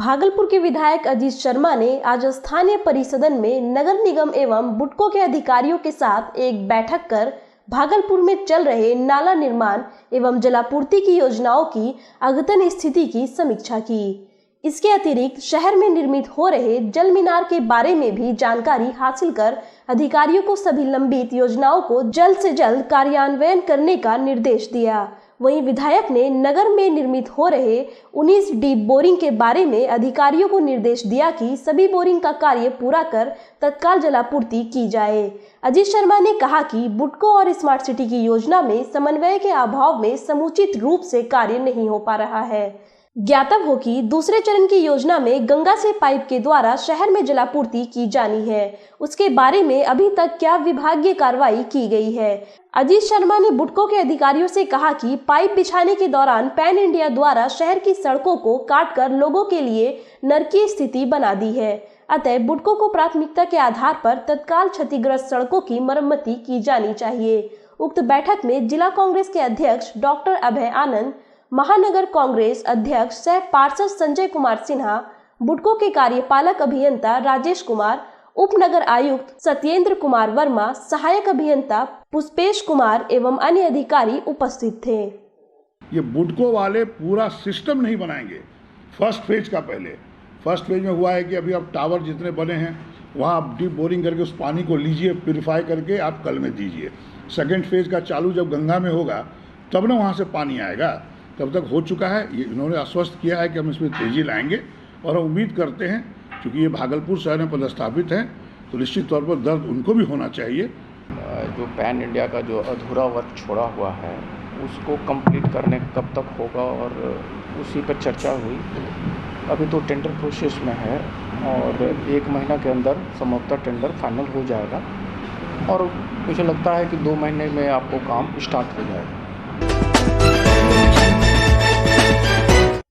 भागलपुर के विधायक अजीत शर्मा ने आज स्थानीय परिसदन में नगर निगम एवं बुडको के अधिकारियों के साथ एक बैठक कर भागलपुर में चल रहे नाला निर्माण एवं जलापूर्ति की योजनाओं की अद्यतन स्थिति की समीक्षा की। इसके अतिरिक्त शहर में निर्मित हो रहे जल मीनार के बारे में भी जानकारी हासिल कर अधिकारियों को सभी लंबित योजनाओं को जल्द से जल्द कार्यान्वयन करने का निर्देश दिया। वहीं विधायक ने नगर में निर्मित हो रहे 19 डीप बोरिंग के बारे में अधिकारियों को निर्देश दिया कि सभी बोरिंग का कार्य पूरा कर तत्काल जलापूर्ति की जाए। अजीत शर्मा ने कहा कि बुडको और स्मार्ट सिटी की योजना में समन्वय के अभाव में समुचित रूप से कार्य नहीं हो पा रहा है। ज्ञातव्य हो कि दूसरे चरण की योजना में गंगा से पाइप के द्वारा शहर में जलापूर्ति की जानी है, उसके बारे में अभी तक क्या विभागीय कार्रवाई की गई है। अजीत शर्मा ने बुडको के अधिकारियों से कहा कि पाइप बिछाने के दौरान पैन इंडिया द्वारा शहर की सड़कों को काटकर लोगों के लिए नरकीय स्थिति बना दी है। अतः बुडको को प्राथमिकता के आधार पर तत्काल क्षतिग्रस्त सड़कों की मरम्मति की जानी चाहिए। उक्त बैठक में जिला कांग्रेस के अध्यक्ष डॉक्टर अभय आनंद, महानगर कांग्रेस अध्यक्ष सह पार्षद संजय कुमार सिन्हा, बुडको के कार्यपालक अभियंता राजेश कुमार, उप नगर आयुक्त सत्येंद्र कुमार वर्मा, सहायक अभियंता पुष्पेश कुमार एवं अन्य अधिकारी उपस्थित थे। ये बुडको वाले पूरा सिस्टम नहीं बनाएंगे फर्स्ट फेज का। फर्स्ट फेज में हुआ है कि अभी अब टावर जितने बने हैं वहाँ आप डीप बोरिंग करके उस पानी को लीजिए, प्यूरिफाई करके आप कल में दीजिए। सेकेंड फेज का चालू जब गंगा में होगा तब ना वहाँ से पानी आएगा, तब तक हो चुका है। ये इन्होंने आश्वस्त किया है कि हम इसमें तेज़ी लाएंगे और हम उम्मीद करते हैं, क्योंकि ये भागलपुर शहर में पदस्थापित हैं तो निश्चित तौर पर दर्द उनको भी होना चाहिए। जो पैन इंडिया का जो अधूरा वर्क छोड़ा हुआ है उसको कंप्लीट करने कब तक होगा और उसी पर चर्चा हुई। अभी तो टेंडर प्रोसेस में है और 1 महीना के अंदर संभवतः टेंडर फाइनल हो जाएगा और मुझे लगता है कि 2 महीने में आपको काम स्टार्ट हो जाएगा।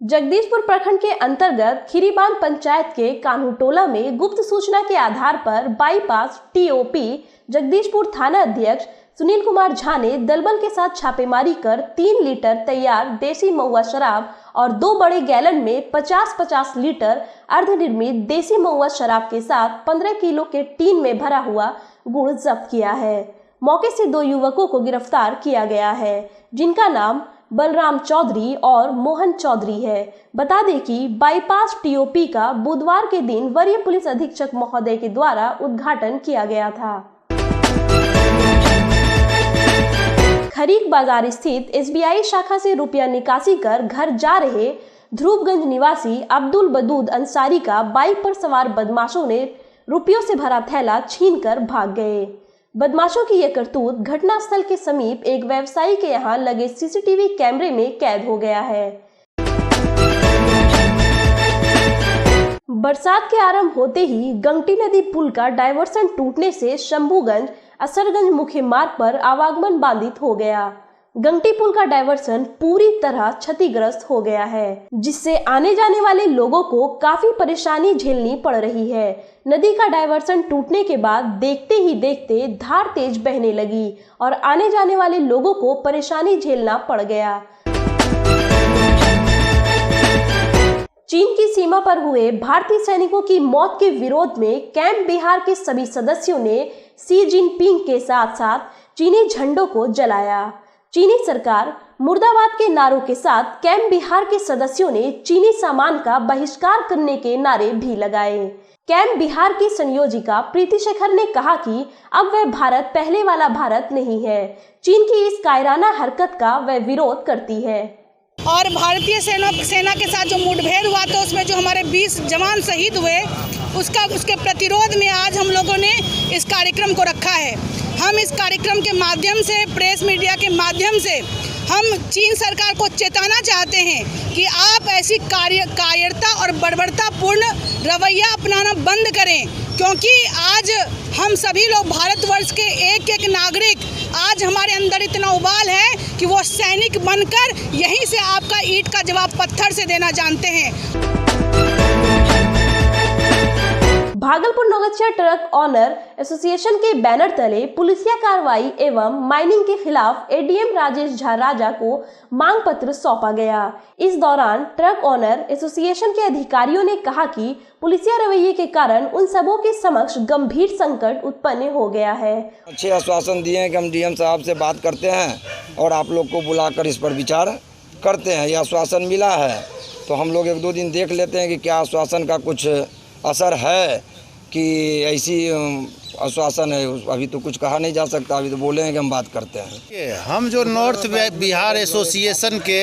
जगदीशपुर प्रखंड के अंतर्गत खीरीबांध पंचायत के कान्हूटोला में गुप्त सूचना के आधार पर बाईपास टीओपी जगदीशपुर थाना अध्यक्ष सुनील कुमार झा ने दलबल के साथ छापेमारी कर 3 लीटर तैयार देसी महुआ शराब और 2 बड़े गैलन में 50-50 लीटर अर्धनिर्मित देसी महुआ शराब के साथ 15 किलो के टीन में भरा हुआ गुड़ जब्त किया है। मौके से 2 युवकों को गिरफ्तार किया गया है, जिनका नाम बलराम चौधरी और मोहन चौधरी है। बता दें कि बाईपास टीओपी का बुधवार के दिन वरीय पुलिस अधीक्षक महोदय के द्वारा उद्घाटन किया गया था। खरीक बाजार स्थित एसबीआई शाखा से रुपया निकासी कर घर जा रहे ध्रुवगंज निवासी अब्दुल बदूद अंसारी का बाइक पर सवार बदमाशों ने रुपयों से भरा थैला छीनकर भाग गए। बदमाशों की यह करतूत घटनास्थल के समीप एक व्यवसायी के यहां लगे सीसीटीवी कैमरे में कैद हो गया है। बरसात के आरंभ होते ही गंगटी नदी पुल का डायवर्सन टूटने से शंभूगंज असरगंज मुख्य मार्ग पर आवागमन बाधित हो गया। गंगटी पुल का डायवर्सन पूरी तरह क्षतिग्रस्त हो गया है, जिससे आने जाने वाले लोगों को काफी परेशानी झेलनी पड़ रही है। नदी का डायवर्सन टूटने के बाद देखते ही देखते धार तेज बहने लगी और आने जाने वाले लोगों को परेशानी झेलना पड़ गया। चीन की सीमा पर हुए भारतीय सैनिकों की मौत के विरोध में कैंप बिहार के सभी सदस्यों ने शी जिनपिंग के साथ साथ चीनी झंडों को जलाया। चीनी सरकार मुर्दाबाद के नारों के साथ कैंप बिहार के सदस्यों ने चीनी सामान का बहिष्कार करने के नारे भी लगाए। कैंप बिहार की संयोजिका प्रीति शेखर ने कहा कि अब वह भारत पहले वाला भारत नहीं है। चीन की इस कायराना हरकत का वह विरोध करती है। और भारतीय सेना के साथ जो मुठभेड़ हुआ तो उसमें जो हमारे 20 जवान शहीद हुए उसके प्रतिरोध में आज हम लोगों ने इस कार्यक्रम को रखा है। हम इस कार्यक्रम के माध्यम से, प्रेस मीडिया के माध्यम से हम चीन सरकार को चेताना चाहते हैं कि आप ऐसी कायरता और बर्बरतापूर्ण रवैया अपनाना बंद करें, क्योंकि आज हम सभी लोग भारतवर्ष के एक नागरिक, आज हमारे अंदर इतना उबाल है कि वो सैनिक बनकर यहीं से आपका ईंट का जवाब पत्थर से देना जानते हैं। Bhagalpur Naugachhia truck owner association के बैनर तले पुलिसिया कार्रवाई एवं माइनिंग के खिलाफ एडीएम राजेश झा राजा को मांग पत्र सौंपा गया। इस दौरान ट्रक ऑनर एसोसिएशन के अधिकारियों ने कहा कि पुलिसिया रवैये के कारण उन सबों के समक्ष गंभीर संकट उत्पन्न हो गया है। अच्छे आश्वासन दिए हैं कि हम डीएम साहब से बात करते हैं और आप लोग को बुलाकर इस पर विचार करते हैं। ये आश्वासन मिला है तो हम लोग 1-2 दिन देख लेते हैं कि क्या आश्वासन का कुछ असर है कि ऐसी आश्वासन है। अभी तो कुछ कहा नहीं जा सकता, अभी तो बोले हैं कि हम बात करते हैं। हम जो नॉर्थ बिहार एसोसिएशन के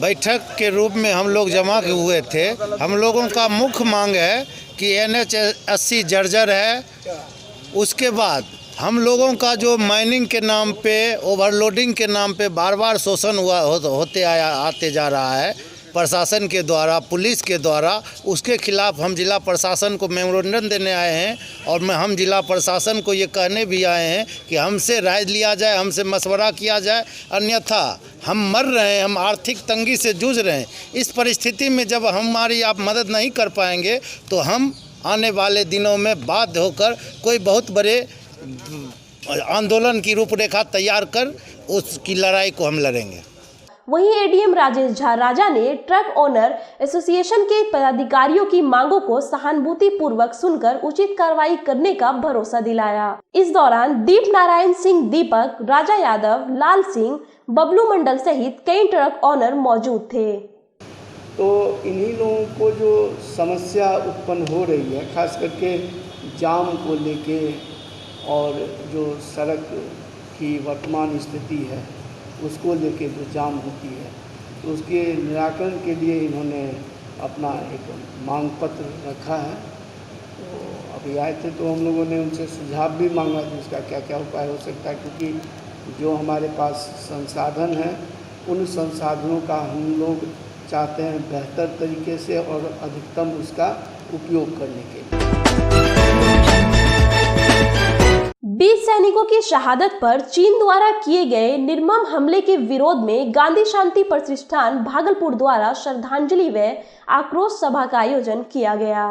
बैठक के रूप में हम लोग जमा हुए थे, हम लोगों का मुख्य मांग है कि NH 80 जर्जर है। उसके बाद हम लोगों का जो माइनिंग के नाम पे, ओवरलोडिंग के नाम पे बार बार शोषण होते आते जा रहा है प्रशासन के द्वारा, पुलिस के द्वारा। उसके खिलाफ हम जिला प्रशासन को मेमोरेंडम देने आए हैं और हम जिला प्रशासन को ये कहने भी आए हैं कि हमसे राय लिया जाए, हमसे मशवरा किया जाए, अन्यथा हम मर रहे हैं, हम आर्थिक तंगी से जूझ रहे हैं। इस परिस्थिति में जब हमारी आप मदद नहीं कर पाएंगे तो हम आने वाले दिनों में बाध्य होकर कोई बहुत बड़े आंदोलन की रूपरेखा तैयार कर उसकी लड़ाई को हम लड़ेंगे। वहीं एडीएम राजेश झा राजा ने ट्रक ओनर एसोसिएशन के पदाधिकारियों की मांगों को सहानुभूति पूर्वक सुनकर उचित कार्रवाई करने का भरोसा दिलाया। इस दौरान दीप नारायण सिंह दीपक, राजा यादव, लाल सिंह, बबलू मंडल सहित कई ट्रक ओनर मौजूद थे। तो इन्हीं लोगों को जो समस्या उत्पन्न हो रही है, खास करके जाम को लेके और जो सड़क की वर्तमान स्थिति है उसको लेके जो जाम होती है, तो उसके निराकरण के लिए इन्होंने अपना एक मांग पत्र रखा है। तो अभी आए थे तो हम लोगों ने उनसे सुझाव भी मांगा कि इसका क्या क्या उपाय हो सकता है, क्योंकि जो हमारे पास संसाधन है उन संसाधनों का हम लोग चाहते हैं बेहतर तरीके से और अधिकतम उसका उपयोग करने के लिए। 20 सैनिकों की शहादत पर चीन द्वारा किए गए निर्मम हमले के विरोध में गांधी शांति प्रतिष्ठान भागलपुर द्वारा श्रद्धांजलि व आक्रोश सभा का आयोजन किया गया।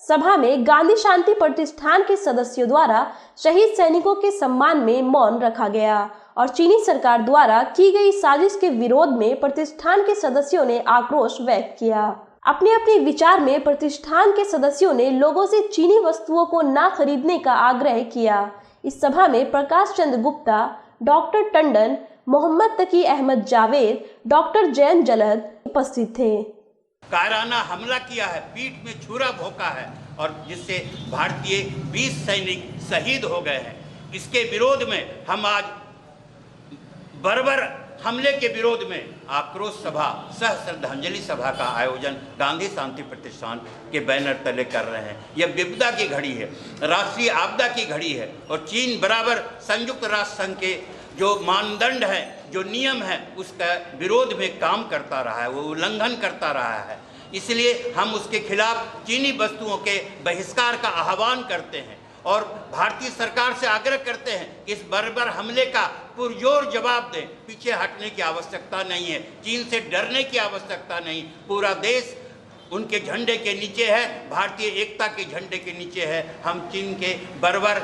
सभा में गांधी शांति प्रतिष्ठान के सदस्यों द्वारा शहीद सैनिकों के सम्मान में मौन रखा गया और चीनी सरकार द्वारा की गई साजिश के विरोध में प्रतिष्ठान के सदस्यों ने आक्रोश व्यक्त किया। अपने अपने विचार में प्रतिष्ठान के सदस्यों ने लोगों से चीनी वस्तुओं को न खरीदने का आग्रह किया। इस सभा में प्रकाश चंद्र गुप्ता, डॉक्टर टंडन, मोहम्मद तकी अहमद जावेद, डॉक्टर जैन जलद उपस्थित थे। कायराना हमला किया है, पीठ में छुरा भोंका है और जिससे भारतीय 20 सैनिक शहीद हो गए हैं। इसके विरोध में हम आज बर्बर हमले के विरोध में आक्रोश सभा सह श्रद्धांजलि सभा का आयोजन गांधी शांति प्रतिष्ठान के बैनर तले कर रहे हैं। यह विपदा की घड़ी है, राष्ट्रीय आपदा की घड़ी है और चीन बराबर संयुक्त राष्ट्र संघ के जो मानदंड है, जो नियम है, उसका विरोध में काम करता रहा है, वो उल्लंघन करता रहा है। इसलिए हम उसके खिलाफ चीनी वस्तुओं के बहिष्कार का आह्वान करते हैं और भारतीय सरकार से आग्रह करते हैं कि इस बर्बर हमले का पुरजोर जवाब दें। पीछे हटने की आवश्यकता नहीं है, चीन से डरने की आवश्यकता नहीं। पूरा देश उनके झंडे के नीचे है, भारतीय एकता के झंडे के नीचे है। हम चीन के बर्बर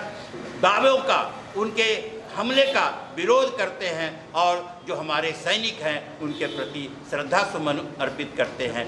दावों का, उनके हमले का विरोध करते हैं और जो हमारे सैनिक हैं उनके प्रति श्रद्धा सुमन अर्पित करते हैं।